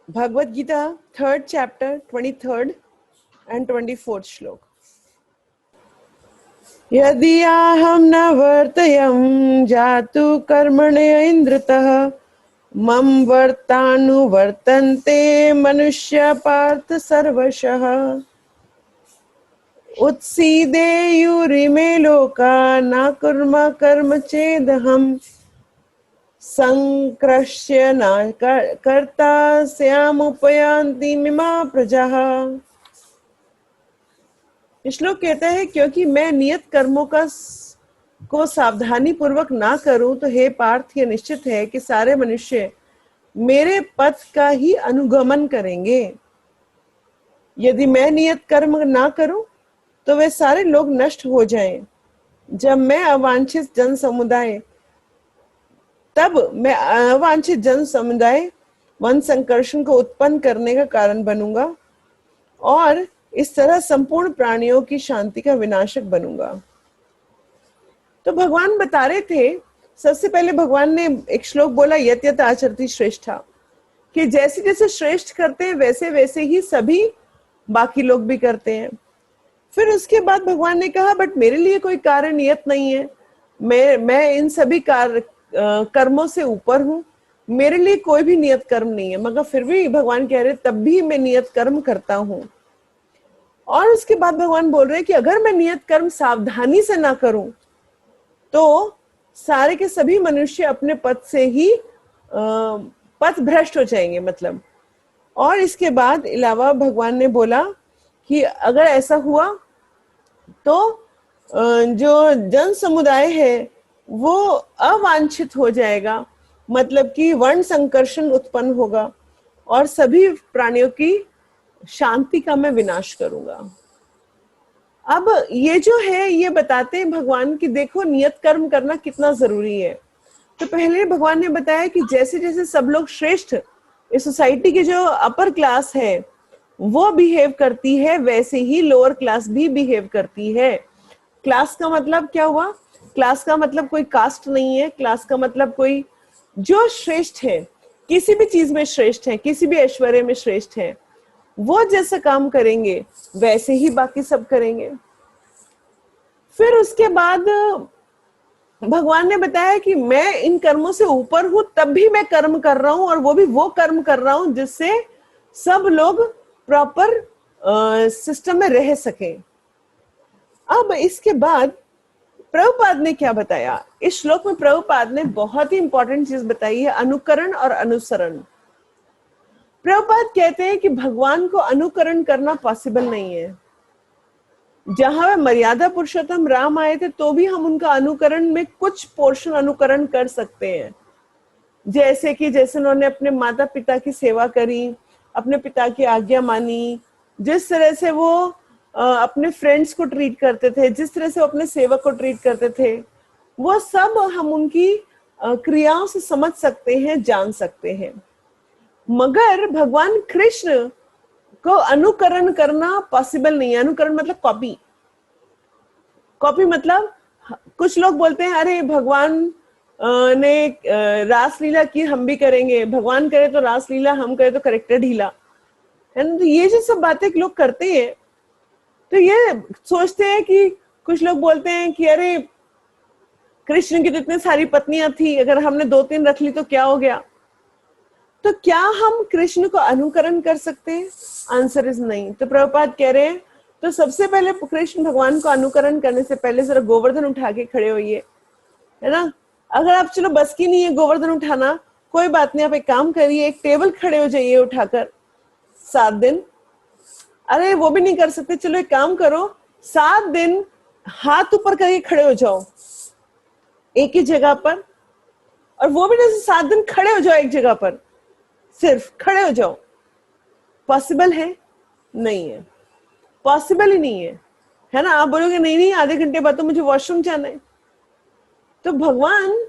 Bhagavad Gita, 3rd chapter, 23rd and 24th श्लोक। यदि अहं न वर्तयं जातु कर्मण्य इन्द्रतः मम वर्तानुवर्तन्ते मनुष्य पार्थ सर्वशः उत्सीदेयुरिमे लोका न कुर्म कर्म चेदहम् संकृष्य न कर्ता स्यामुपयान्ति मिमा प्रजाः। श्लोक कहता है क्योंकि मैं नियत कर्मों को सावधानी पूर्वक ना करूं तो हे पार्थ यह निश्चित है कि सारे मनुष्य मेरे पथ का ही अनुगमन करेंगे। यदि मैं नियत कर्म ना करूं तो वे सारे लोग नष्ट हो जाएं। जब मैं अवांछित जन समुदाय वन संकर्षण को उत्पन्न करने का कारण बनूंगा और इस तरह संपूर्ण प्राणियों की शांति का विनाशक बनूंगा। तो भगवान बता रहे थे, सबसे पहले भगवान ने एक श्लोक बोला यत यत आचरति श्रेष्ठा, कि जैसे जैसे श्रेष्ठ करते हैं वैसे वैसे ही सभी बाकी लोग भी करते हैं। फिर उसके बाद भगवान ने कहा बट मेरे लिए कोई कार्य नियत नहीं है, मैं इन सभी कर्मों से ऊपर हूं, मेरे लिए कोई भी नियत कर्म नहीं है, मगर फिर भी भगवान कह रहे तब भी मैं नियत कर्म करता हूं। और उसके बाद भगवान बोल रहे हैं कि अगर मैं नियत कर्म सावधानी से ना करूं तो सारे के सभी मनुष्य अपने पथ से ही पथ भ्रष्ट हो जाएंगे मतलब। और इसके बाद अलावा भगवान ने बोला कि अगर ऐसा हुआ तो जो जन समुदाय है वो अवांछित हो जाएगा, मतलब कि वर्ण संकर्षण उत्पन्न होगा और सभी प्राणियों की शांति का मैं विनाश करूंगा। अब ये जो है ये बताते हैं भगवान कि देखो नियत कर्म करना कितना जरूरी है। तो पहले भगवान ने बताया कि जैसे जैसे सब लोग श्रेष्ठ इस सोसाइटी की जो अपर क्लास है वो बिहेव करती है वैसे ही लोअर क्लास भी बिहेव करती है। क्लास का मतलब क्या हुआ? क्लास का मतलब कोई कास्ट नहीं है, क्लास का मतलब कोई जो श्रेष्ठ है, किसी भी चीज में श्रेष्ठ है, किसी भी ऐश्वर्य में श्रेष्ठ है, वो जैसा काम करेंगे वैसे ही बाकी सब करेंगे। फिर उसके बाद भगवान ने बताया कि मैं इन कर्मों से ऊपर हूं तब भी मैं कर्म कर रहा हूं और वो भी वो कर्म कर रहा हूं जिससे सब लोग प्रॉपर सिस्टम में रह सकें। अब इसके बाद प्रभुपाद ने क्या बताया इस श्लोक में? प्रभुपाद ने बहुत ही इंपॉर्टेंट चीज बताई है, अनुकरण और अनुसरण। प्रभुपाद कहते हैं कि भगवान को अनुकरण करना पॉसिबल नहीं है। जहां मर्यादा पुरुषोत्तम राम आए थे तो भी हम उनका अनुकरण में कुछ पोर्शन अनुकरण कर सकते हैं, जैसे उन्होंने अपने माता पिता की सेवा करी, अपने पिता की आज्ञा मानी, जिस तरह से वो अपने फ्रेंड्स को ट्रीट करते थे, जिस तरह से वो अपने सेवक को ट्रीट करते थे, वो सब हम उनकी क्रियाओं से समझ सकते हैं, जान सकते हैं। मगर भगवान कृष्ण को अनुकरण करना पॉसिबल नहीं है। अनुकरण मतलब कॉपी। कॉपी मतलब कुछ लोग बोलते हैं अरे भगवान ने रासलीला की हम भी करेंगे, भगवान करे तो रासलीला, हम करे तो करेक्टर ढीला। ये जो सब बातें लोग करते हैं तो ये सोचते हैं कि कुछ लोग बोलते हैं कि अरे कृष्ण की तो इतनी सारी पत्नियां थी, अगर हमने 2-3 रख ली तो क्या हो गया? तो क्या हम कृष्ण को अनुकरण कर सकते हैं? आंसर इज नहीं। तो प्रभुपाद कह रहे हैं तो सबसे पहले कृष्ण भगवान को अनुकरण करने से पहले जरा गोवर्धन उठा के खड़े होइए, है ना। अगर आप चलो बस की नहीं है गोवर्धन उठाना, कोई बात नहीं, आप एक काम करिए, एक टेबल खड़े हो जाइए उठाकर 7 दिन। अरे वो भी नहीं कर सकते, चलो एक काम करो, 7 दिन हाथ ऊपर करके खड़े हो जाओ एक ही जगह पर, और वो भी नहीं 7 दिन खड़े हो जाओ एक जगह पर, सिर्फ खड़े हो जाओ। पॉसिबल है? नहीं है, पॉसिबल ही नहीं है ना। आप बोलोगे नहीं आधे घंटे बाद तो मुझे वॉशरूम जाना है। तो भगवान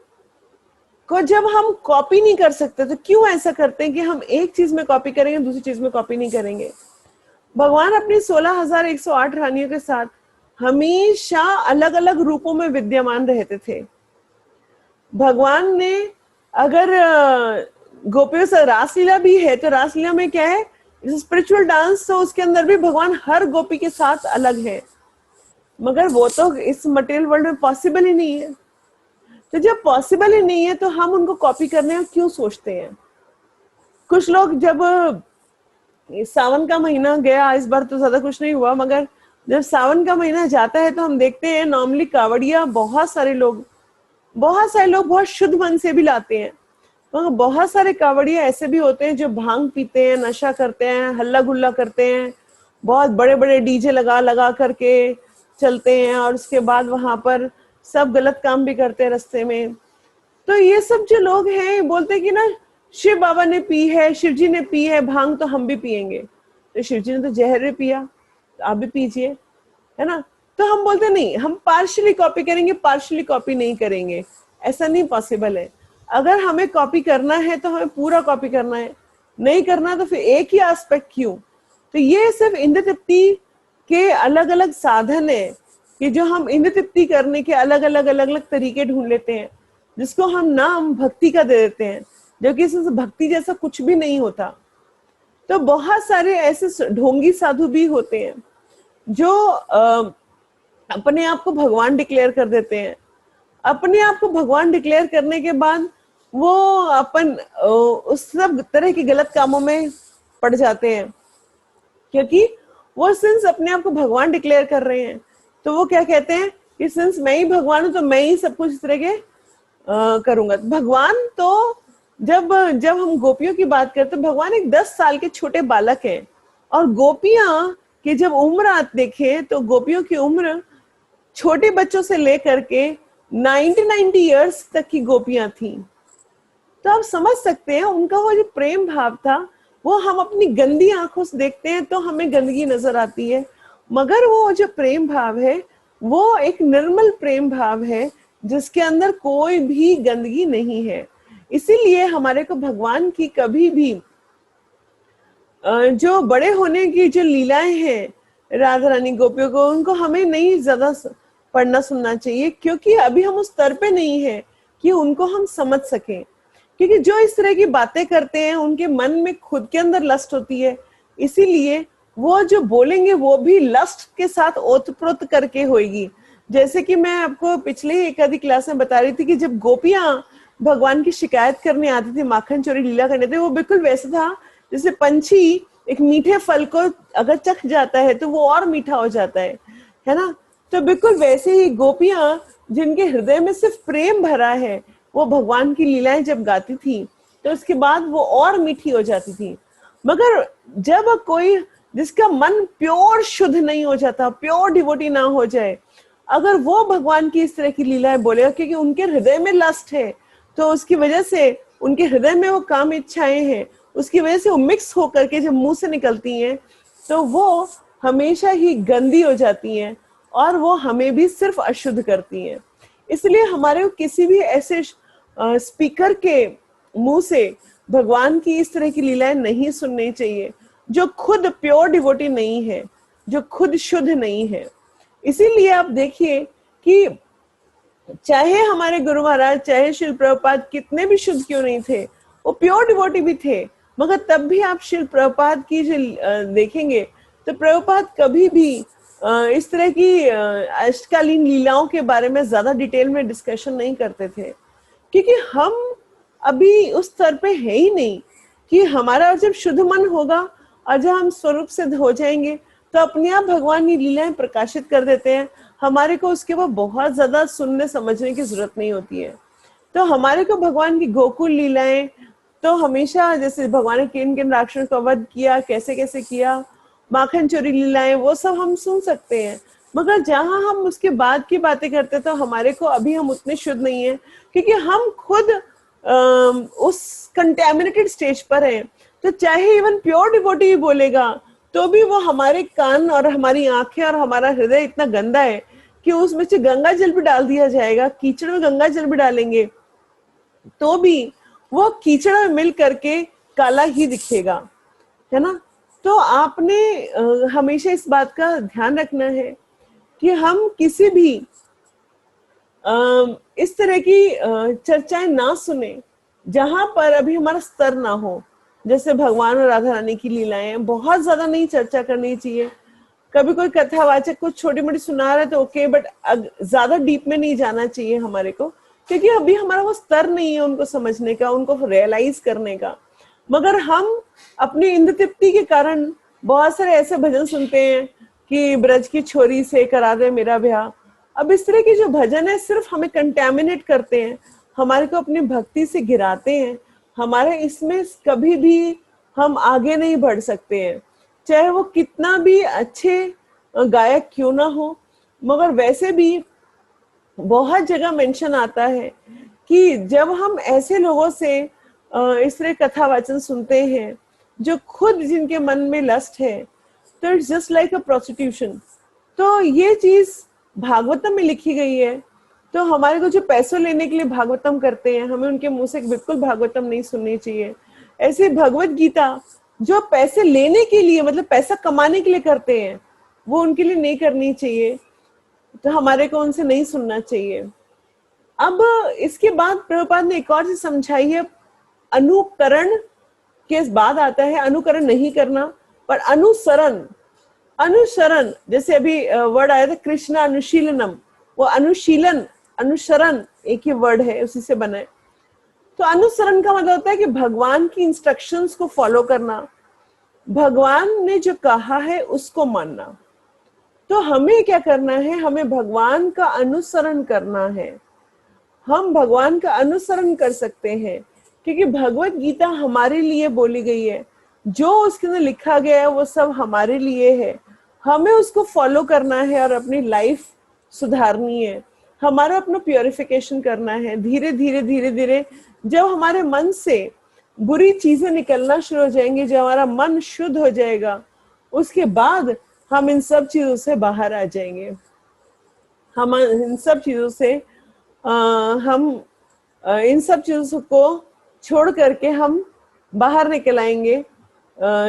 को जब हम कॉपी नहीं कर सकते तो क्यों ऐसा करते हैं कि हम एक चीज में कॉपी करेंगे, दूसरी चीज में कॉपी नहीं करेंगे? भगवान अपनी 16,108 रानियों के साथ हमेशा अलग अलग रूपों में विद्यमान रहते थे। भगवान ने अगर गोपियों से रासलीला भी है, तो रासलीला में क्या है, स्पिरिचुअल डांस, तो उसके अंदर भी भगवान हर गोपी के साथ अलग है, मगर वो तो इस मटेरियल वर्ल्ड में पॉसिबल ही नहीं है। तो जब पॉसिबल ही नहीं है तो हम उनको कॉपी करने का क्यों सोचते हैं। कुछ लोग, जब सावन का महीना गया, इस बार तो ज्यादा कुछ नहीं हुआ, मगर जब सावन का महीना जाता है तो हम देखते हैं नॉर्मली कावड़िया बहुत सारे लोग बहुत शुद्ध मन से भी लाते हैं, मगर बहुत सारे कावड़िया ऐसे भी होते हैं जो भांग पीते हैं, नशा करते हैं, हल्ला गुल्ला करते हैं, बहुत बड़े बड़े डीजे लगा लगा करके चलते हैं, और उसके बाद वहां पर सब गलत काम भी करते हैं रास्ते में। तो ये सब जो लोग हैं बोलते हैं कि ना शिव बाबा ने पी है, शिव जी ने पी है भांग, तो हम भी पियेंगे। तो शिव जी ने तो जहर भी पिया, तो आप भी पीजिए, है ना। तो हम बोलते नहीं, हम पार्शियली कॉपी करेंगे, पार्शियली कॉपी नहीं करेंगे, ऐसा नहीं पॉसिबल है। अगर हमें कॉपी करना है तो हमें पूरा कॉपी करना है, नहीं करना तो फिर एक ही एस्पेक्ट क्यों। तो ये सिर्फ इंद्र तृप्ति के अलग अलग साधन है कि जो हम इंद्र तृप्ति करने के अलग अलग तरीके ढूंढ लेते हैं, जिसको हम नाम भक्ति का दे देते हैं, जो कि इसमें भक्ति जैसा कुछ भी नहीं होता। तो बहुत सारे ऐसे ढोंगी साधु भी होते हैं जो अपने आप को भगवान डिक्लेयर कर देते हैं। अपने आप को भगवान डिक्लेयर करने के बाद वो उस सब तरह के गलत कामों में पड़ जाते हैं, क्योंकि वो सिंस अपने आप को भगवान डिक्लेयर कर रहे हैं, तो वो क्या कहते हैं कि सिंस मैं ही भगवान हूं तो मैं ही सब कुछ इस तरह के करूंगा। भगवान तो जब हम गोपियों की बात करते हैं, भगवान एक 10 साल के छोटे बालक हैं, और गोपियां की जब उम्र आप देखें तो गोपियों की उम्र छोटे बच्चों से लेकर के 90 इयर्स तक की गोपियां थी। तो आप समझ सकते हैं उनका वो जो प्रेम भाव था, वो हम अपनी गंदी आंखों से देखते हैं तो हमें गंदगी नजर आती है, मगर वो जो प्रेम भाव है वो एक निर्मल प्रेम भाव है जिसके अंदर कोई भी गंदगी नहीं है। इसीलिए हमारे को भगवान की कभी भी जो बड़े होने की जो लीलाएं हैं राधा रानी गोपियों को, उनको हमें नहीं ज्यादा पढ़ना सुनना चाहिए, क्योंकि अभी हम उस स्तर पे नहीं है कि उनको हम समझ सकें। क्योंकि जो इस तरह की बातें करते हैं उनके मन में खुद के अंदर लस्ट होती है, इसीलिए वो जो बोलेंगे वो भी लस्ट के साथ ओतप्रोत करके होगी। जैसे कि मैं आपको पिछले एक आधी क्लास में बता रही थी कि जब गोपियां भगवान की शिकायत करने आती थी, माखन चोरी लीला करने थे, वो बिल्कुल वैसे था जैसे पंछी एक मीठे फल को अगर चख जाता है तो वो और मीठा हो जाता है ना। तो बिल्कुल वैसे ही गोपियां जिनके हृदय में सिर्फ प्रेम भरा है, वो भगवान की लीलाएं जब गाती थी तो उसके बाद वो और मीठी हो जाती थी। मगर जब कोई जिसका मन प्योर शुद्ध नहीं हो जाता, प्योर डिवोटी ना हो जाए, अगर वो भगवान की इस तरह की लीलाएं बोलेगा, क्योंकि उनके हृदय में लस्ट है, तो उसकी वजह से उनके हृदय में वो काम इच्छाएं हैं, उसकी वजह से वो मिक्स होकर के जब मुंह से निकलती हैं तो वो हमेशा ही गंदी हो जाती हैं और वो हमें भी सिर्फ अशुद्ध करती हैं। इसलिए हमारे को किसी भी ऐसे स्पीकर के मुंह से भगवान की इस तरह की लीलाएं नहीं सुननी चाहिए जो खुद प्योर डिवोटी नहीं है, जो खुद शुद्ध नहीं है। इसीलिए आप देखिए कि चाहे हमारे गुरु महाराज, चाहे शिल प्रभुपाद कितने भी शुद्ध क्यों नहीं थे, वो प्योर डिवोटी भी थे, मगर तब भी आप शिल प्रभुपाद की जो देखेंगे तो प्रभुपाद कभी भी इस तरह की अष्टकालीन लीलाओं के बारे में ज्यादा डिटेल में डिस्कशन नहीं करते थे, क्योंकि हम अभी उस स्तर पे है ही नहीं कि हमारा जब शुद्ध मन होगा और जब हम स्वरूप सिद्ध हो जाएंगे तो अपने आप भगवान की लीलाएं प्रकाशित कर देते हैं। हमारे को उसके बाद बहुत ज्यादा सुनने समझने की जरूरत नहीं होती है। तो हमारे को भगवान की गोकुल लीलाएं तो हमेशा, जैसे भगवान ने किन किन राक्षसों का वध किया, कैसे कैसे किया, माखन चोरी लीलाएं, वो सब हम सुन सकते हैं। मगर जहां हम उसके बाद की बातें करते तो हमारे को अभी हम उतने शुद्ध नहीं है, क्योंकि हम खुद उस कंटेमिनेटेड स्टेज पर हैं। तो चाहे इवन प्योर डिवोटी भी बोलेगा तो भी वो हमारे कान और हमारी आंखें और हमारा हृदय इतना गंदा है कि उसमें से गंगा जल भी डाल दिया जाएगा, कीचड़ में गंगा जल भी डालेंगे तो भी वो कीचड़ में मिल करके काला ही दिखेगा, है ना। तो आपने हमेशा इस बात का ध्यान रखना है कि हम किसी भी इस तरह की चर्चाएं ना सुने, जहां पर अभी हमारा स्तर ना हो। जैसे भगवान और राधा रानी की लीलाएं बहुत ज्यादा नहीं चर्चा करनी चाहिए। कभी कोई कथावाचक कुछ छोटी मोटी सुना रहा है तो ओके, बट ज्यादा डीप में नहीं जाना चाहिए हमारे को, क्योंकि अभी हमारा वो स्तर नहीं है उनको समझने का, उनको रियलाइज करने का। मगर हम अपनी इंद्र तृप्ति के कारण बहुत सारे ऐसे भजन सुनते हैं कि ब्रज की छोरी से करा दे मेरा ब्याह। अब इस तरह के जो भजन है सिर्फ हमें कंटेमिनेट करते हैं, हमारे को अपनी भक्ति से गिराते हैं। हमारे इसमें कभी भी हम आगे नहीं बढ़ सकते हैं, चाहे वो कितना भी अच्छे गायक क्यों ना हो। मगर वैसे भी बहुत जगह मेंशन आता है कि जब हम ऐसे लोगों से इस तरह कथा वाचन सुनते हैं जो खुद जिनके मन में लस्ट है, तो it's just like a prostitution. तो ये चीज भागवतम में लिखी गई है। तो हमारे को जो पैसों लेने के लिए भागवतम करते हैं, हमें उनके मुंह से बिल्कुल भागवतम नहीं सुननी चाहिए। ऐसे भगवत गीता जो पैसे लेने के लिए, मतलब पैसा कमाने के लिए करते हैं, वो उनके लिए नहीं करनी चाहिए। तो हमारे को उनसे नहीं सुनना चाहिए। अब इसके बाद प्रभुपाद ने एक और चीज समझाई है। अनुकरण के बाद आता है अनुकरण नहीं करना, पर अनुसरण। अनुसरण, जैसे अभी वर्ड आया था कृष्ण अनुशीलनम, वो अनुशीलन अनुसरण एक ही वर्ड है, उसी से बना है। तो अनुसरण का मतलब होता है कि भगवान की इंस्ट्रक्शंस को फॉलो करना, भगवान ने जो कहा है उसको मानना। तो हमें क्या करना है, हमें भगवान का अनुसरण करना है। हम भगवान का अनुसरण कर सकते हैं क्योंकि भगवत गीता हमारे लिए बोली गई है। जो उसके अंदर लिखा गया है वो सब हमारे लिए है। हमें उसको फॉलो करना है और अपनी लाइफ सुधारनी है। हमारा अपना प्योरिफिकेशन करना है। धीरे धीरे धीरे धीरे जब हमारे मन से बुरी चीजें निकलना शुरू हो जाएंगी, जब हमारा मन शुद्ध हो जाएगा, उसके बाद हम इन सब चीजों से बाहर आ जाएंगे। हम इन सब चीजों से इन सब चीजों को छोड़ करके हम बाहर निकल आएंगे,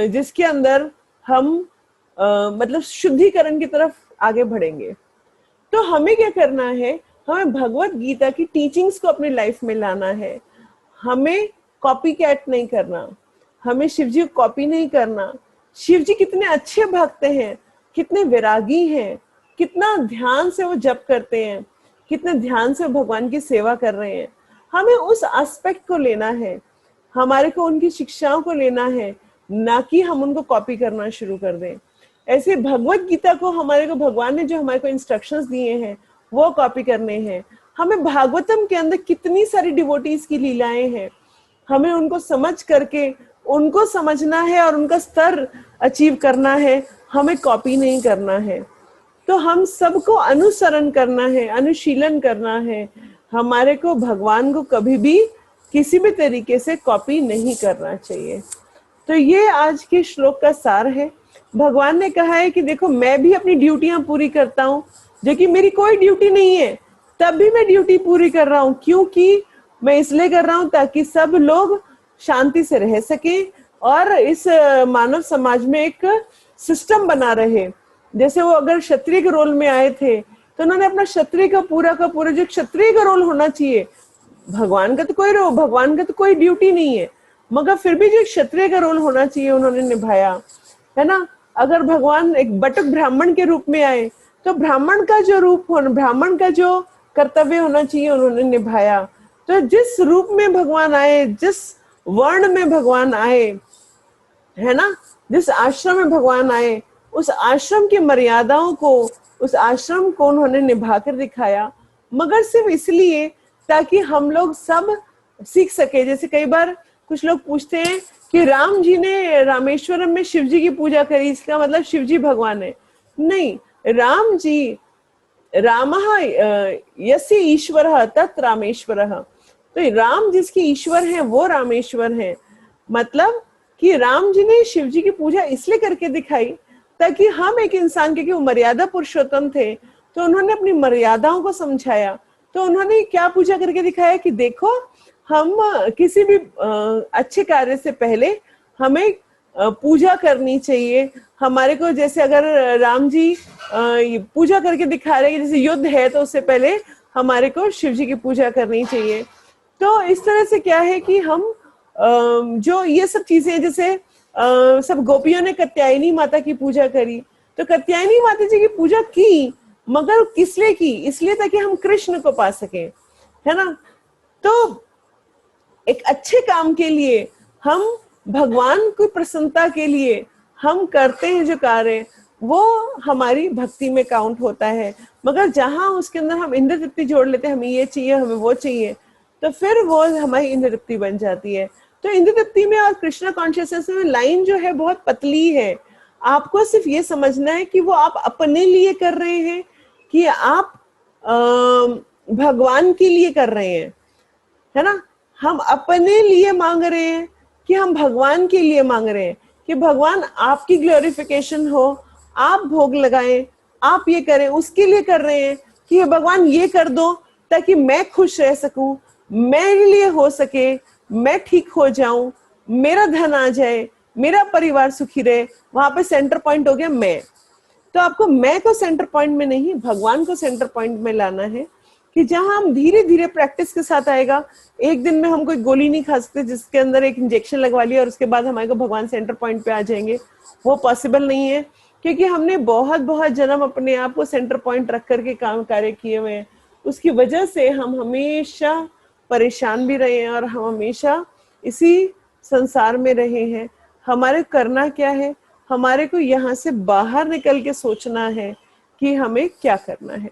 जिसके अंदर हम मतलब शुद्धिकरण की तरफ आगे बढ़ेंगे। तो हमें क्या करना है, हमें भगवत गीता की टीचिंग्स को अपनी लाइफ में लाना है। हमें कॉपी कैट नहीं करना, हमें शिव जी को कॉपी नहीं करना। शिव जी कितने अच्छे भक्त हैं, कितने वैरागी हैं, कितना ध्यान से वो जप करते हैं, कितने ध्यान से भगवान की सेवा कर रहे हैं। हमें उस एस्पेक्ट को लेना है, हमारे को उनकी शिक्षाओं को लेना है, ना कि हम उनको कॉपी करना शुरू कर दें। ऐसे भगवत गीता को हमारे को भगवान ने जो हमारे को इंस्ट्रक्शंस दिए हैं वो कॉपी करने हैं। हमें भागवतम के अंदर कितनी सारी डिवोटीज की लीलाएं हैं, हमें उनको समझ करके उनको समझना है और उनका स्तर अचीव करना है, हमें कॉपी नहीं करना है। तो हम सबको अनुसरण करना है, अनुशीलन करना है। हमारे को भगवान को कभी भी किसी भी तरीके से कॉपी नहीं करना चाहिए। तो ये आज के श्लोक का सार है। भगवान ने कहा है कि देखो मैं भी अपनी ड्यूटियां पूरी करता हूँ, जो कि मेरी कोई ड्यूटी नहीं है, तब भी मैं ड्यूटी पूरी कर रहा हूँ। क्योंकि मैं इसलिए कर रहा हूँ ताकि सब लोग शांति से रह सके और इस मानव समाज में एक सिस्टम बना रहे। जैसे वो अगर क्षत्रिय के रोल में आए थे तो उन्होंने अपना क्षत्रिय का पूरा जो क्षत्रिय का रोल होना चाहिए, भगवान का तो कोई ड्यूटी नहीं है, मगर फिर भी जो क्षत्रिय का रोल होना चाहिए उन्होंने निभाया, है ना। अगर भगवान एक बटुक ब्राह्मण के रूप में आए तो ब्राह्मण का जो कर्तव्य होना चाहिए उन्होंने निभाया। तो जिस रूप में भगवान आए, जिस वर्ण में भगवान आए, है ना, जिस आश्रम में भगवान आए, उस आश्रम की मर्यादाओं को, उस आश्रम को उन्होंने निभा कर दिखाया, मगर सिर्फ इसलिए ताकि हम लोग सब सीख सके। जैसे कई बार कुछ लोग पूछते हैं कि राम जी ने रामेश्वरम में शिव जी की पूजा करी, इसका मतलब शिव जी भगवान है। नहीं, राम जी रामः यस्य ईश्वरः तत् रामेश्वरः। तो राम जिसके ईश्वर हैं वो रामेश्वर हैं। मतलब कि राम जी ने शिव जी की पूजा इसलिए करके दिखाई ताकि हम एक इंसान, क्योंकि वो मर्यादा पुरुषोत्तम थे, तो उन्होंने अपनी मर्यादाओं को समझाया। तो उन्होंने क्या पूजा करके दिखाया कि देखो, हम किसी भी अच्छे कार्य से पहले हमें पूजा करनी चाहिए। हमारे को जैसे अगर राम जी पूजा करके दिखा रहे हैं, जैसे युद्ध है तो उससे पहले हमारे को शिव जी की पूजा करनी चाहिए। तो इस तरह से क्या है कि हम जो ये सब चीजें, जैसे सब गोपियों ने कात्यायनी माता की पूजा करी, तो कात्यायनी माता जी की पूजा की, मगर किस लिए की? इसलिए ताकि हम कृष्ण को पा सके, है ना। तो एक अच्छे काम के लिए, हम भगवान की प्रसन्नता के लिए हम करते हैं जो कार्य, वो हमारी भक्ति में काउंट होता है। मगर जहां उसके अंदर हम इंद्र तृप्ति जोड़ लेते हैं, हमें ये चाहिए, हमें वो चाहिए, तो फिर वो हमारी इंद्र तृप्ति बन जाती है। तो इंद्र तृप्ति में और कृष्ण कॉन्शियसनेस में लाइन जो है बहुत पतली है। आपको सिर्फ ये समझना है कि वो आप अपने लिए कर रहे हैं कि आप भगवान के लिए कर रहे हैं, है ना। हम अपने लिए मांग रहे हैं कि हम भगवान के लिए मांग रहे हैं, कि भगवान आपकी ग्लोरिफिकेशन हो, आप भोग लगाएं, आप ये करें, उसके लिए कर रहे हैं कि भगवान ये कर दो ताकि मैं खुश रह सकूं, मेरे लिए हो सके, मैं ठीक हो जाऊं, मेरा धन आ जाए, मेरा परिवार सुखी रहे। वहां पे सेंटर पॉइंट हो गया मैं। तो आपको मैं को सेंटर पॉइंट में नहीं, भगवान को सेंटर पॉइंट में लाना है, कि जहां हम धीरे धीरे प्रैक्टिस के साथ आएगा। एक दिन में हम कोई गोली नहीं खा सकते जिसके अंदर एक इंजेक्शन लगवा लिया और उसके बाद हमारे को भगवान सेंटर पॉइंट पे आ जाएंगे, वो पॉसिबल नहीं है। क्योंकि हमने बहुत बहुत जन्म अपने आप को सेंटर पॉइंट रख करके काम कार्य किए हुए हैं, उसकी वजह से हम हमेशा परेशान भी रहे हैं और हम हमेशा इसी संसार में रहे हैं। हमारे करना क्या है? हमारे को यहाँ से बाहर निकल के सोचना है कि हमें क्या करना है।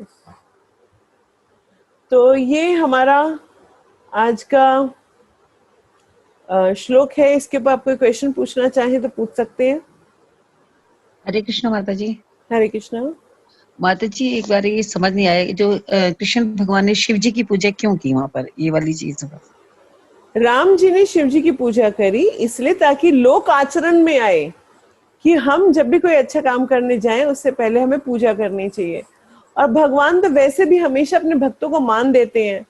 तो ये हमारा आज का श्लोक है। इसके ऊपर आप कोई क्वेश्चन पूछना चाहें तो पूछ सकते हैं। हरे कृष्ण माता जी। हरे कृष्णा। माता जी, एक बार ये समझ नहीं आया, जो कृष्ण भगवान ने शिव जी की पूजा क्यों की वहां पर, ये वाली चीज। राम जी ने शिव जी की पूजा करी इसलिए ताकि लोक आचरण में आए कि हम जब भी कोई अच्छा काम करने जाएं उससे पहले हमें पूजा करनी चाहिए। और भगवान तो वैसे भी हमेशा अपने भक्तों को मान देते हैं।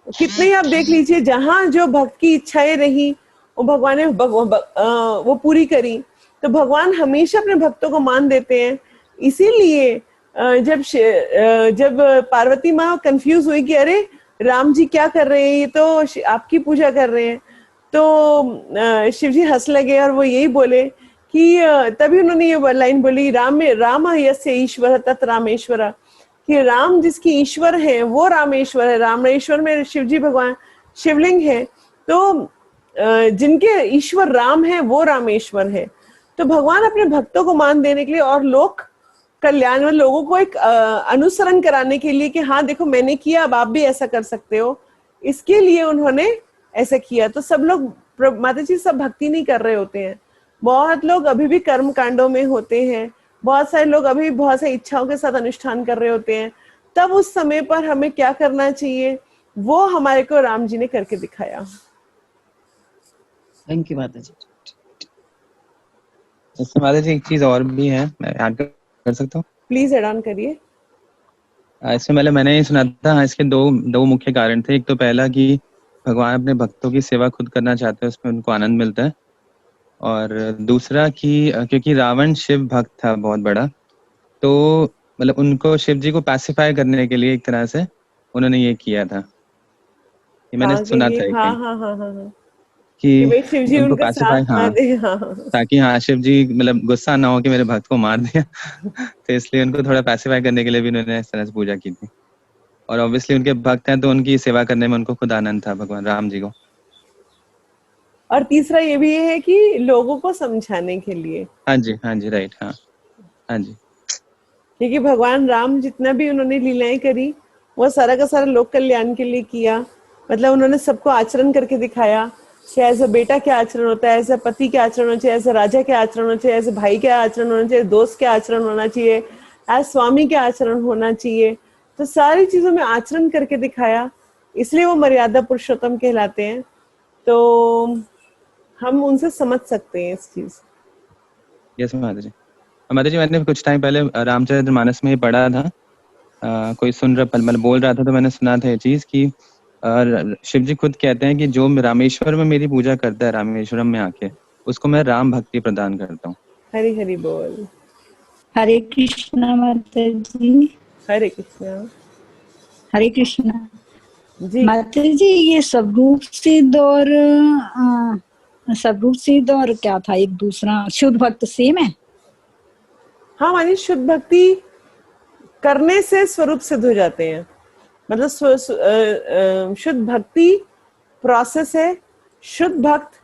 कितने ही आप देख लीजिए, जहां जो भक्त की इच्छाएं रही वो भगवान ने वो पूरी करी। तो भगवान हमेशा अपने भक्तों को मान देते हैं। इसीलिए जब पार्वती माँ कंफ्यूज हुई कि अरे राम जी क्या कर रहे हैं, ये तो आपकी पूजा कर रहे हैं, तो शिव जी हंस लगे और वो यही बोले कि तभी उन्होंने ये लाइन बोली, राम यस्य ईश्वर तत् रामेश्वर, कि राम जिसकी ईश्वर है वो रामेश्वर है। रामेश्वर में शिव जी भगवान शिवलिंग है, तो जिनके ईश्वर राम है वो रामेश्वर है। तो भगवान अपने भक्तों को मान देने के लिए और लोक कल्याण में लोगों को एक अनुसरण कराने के लिए कि हाँ देखो मैंने किया, अब आप भी ऐसा कर सकते हो, इसके लिए उन्होंने ऐसा किया। तो सब लोग, माता जी, सब भक्ति नहीं कर रहे होते हैं। बहुत लोग अभी भी कर्म कांडों में होते हैं, बहुत सारे लोग अभी बहुत सारी इच्छाओं के साथ अनुष्ठान कर रहे होते हैं। तब उस समय पर हमें क्या करना चाहिए, वो हमारे को राम जी ने करके दिखाया। थैंक यू माता जी। इससे माता जी एक चीज और भी है, मैं ऐड कर सकता हूँ? प्लीज एड ऑन करिए। इससे पहले मैंने ये सुना था, इसके दो मुख्य कारण थे। एक तो पहला कि भगवान अपने भक्तों की सेवा खुद करना चाहते हैं, उसमें उनको आनंद मिलता है। और दूसरा कि क्योंकि रावण शिव भक्त था बहुत बड़ा, तो मतलब उनको शिव जी को पैसिफाई करने के लिए एक तरह से उन्होंने ये किया था। ये मैंने सुना था एक हाँ कहीं हाँ हाँ हाँ हाँ, कि कि भाई शिव जी उनको उनका पैसिफाई, साथ ना हाँ, दे। हाँ ताकि हाँ शिव जी मतलब गुस्सा ना हो कि मेरे भक्त को मार दिया तो इसलिए उनको थोड़ा पैसिफाई करने के लिए भी उन्होंने इस तरह से पूजा की थी। और ऑब्वियसली उनके भक्त हैं तो उनकी सेवा करने में उनको खुद आनंद था, भगवान राम जी को। और तीसरा ये भी है कि लोगों को समझाने के लिए। हाँ जी, राइट, हाँ हाँ जी। क्योंकि भगवान राम जितना भी उन्होंने लीलाएं करी वो सारा का सारा लोक कल्याण के लिए किया। मतलब उन्होंने सबको आचरण करके दिखाया कि एज अ बेटा क्या आचरण होता है, एज अ पति क्या आचरण होना चाहिए, एज अ राजा क्या आचरण होना चाहिए, एज अ भाई क्या आचरण होना चाहिए, दोस्त क्या आचरण होना चाहिए, एज स्वामी क्या आचरण होना चाहिए। तो सारी चीजों में आचरण करके दिखाया, इसलिए वो मर्यादा पुरुषोत्तम कहलाते हैं। तो हम उनसे समझ सकते हैं इस चीज। यस माता जी। माता जी, मैंने कुछ टाइम पहले रामचरितमानस में पढ़ा था, कोई सुन रहा मतलब बोल रहा था, तो मैंने सुना था ये चीज कि शिव जी खुद कहते हैं कि जो रामेश्वर में मेरी पूजा करता है, रामेश्वरम में आके, उसको मैं राम भक्ति प्रदान करता हूँ। हरि हरि बोल। हरे कृष्णा माता जी। हरे कृष्णा। हरे कृष्णा। जी माता जी ये स्वरूप सिद्ध और क्या था एक दूसरा, शुद्ध भक्त सेम है? हाँ, मानी शुद्ध भक्ति करने से स्वरूप सिद्ध हो जाते हैं। मतलब शुद्ध भक्ति प्रोसेस है। शुद्ध भक्त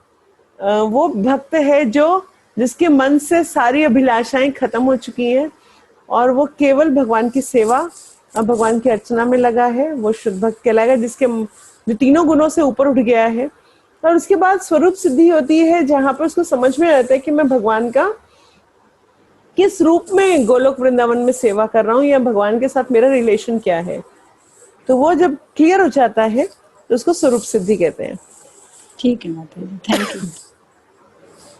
वो भक्त है जो जिसके मन से सारी अभिलाषाएं खत्म हो चुकी हैं और वो केवल भगवान की सेवा और भगवान की अर्चना में लगा है। वो शुद्ध भक्त कहलाएगा, जिसके जो तीनों गुणों से ऊपर उठ गया है। और उसके बाद स्वरूप सिद्धि होती है, जहां पर उसको समझ में आता है कि मैं भगवान का किस रूप में गोलोक वृंदावन में सेवा कर रहा हूँ या भगवान के साथ मेरा रिलेशन क्या है। तो वो जब क्लियर हो जाता है तो उसको स्वरूप सिद्धि कहते हैं। ठीक है माता जी, थैंक यू।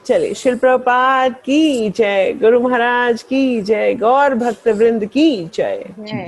चलिए, शिल प्रभुपाद की जय, गुरु महाराज की जय, गौर भक्त वृंद की जय।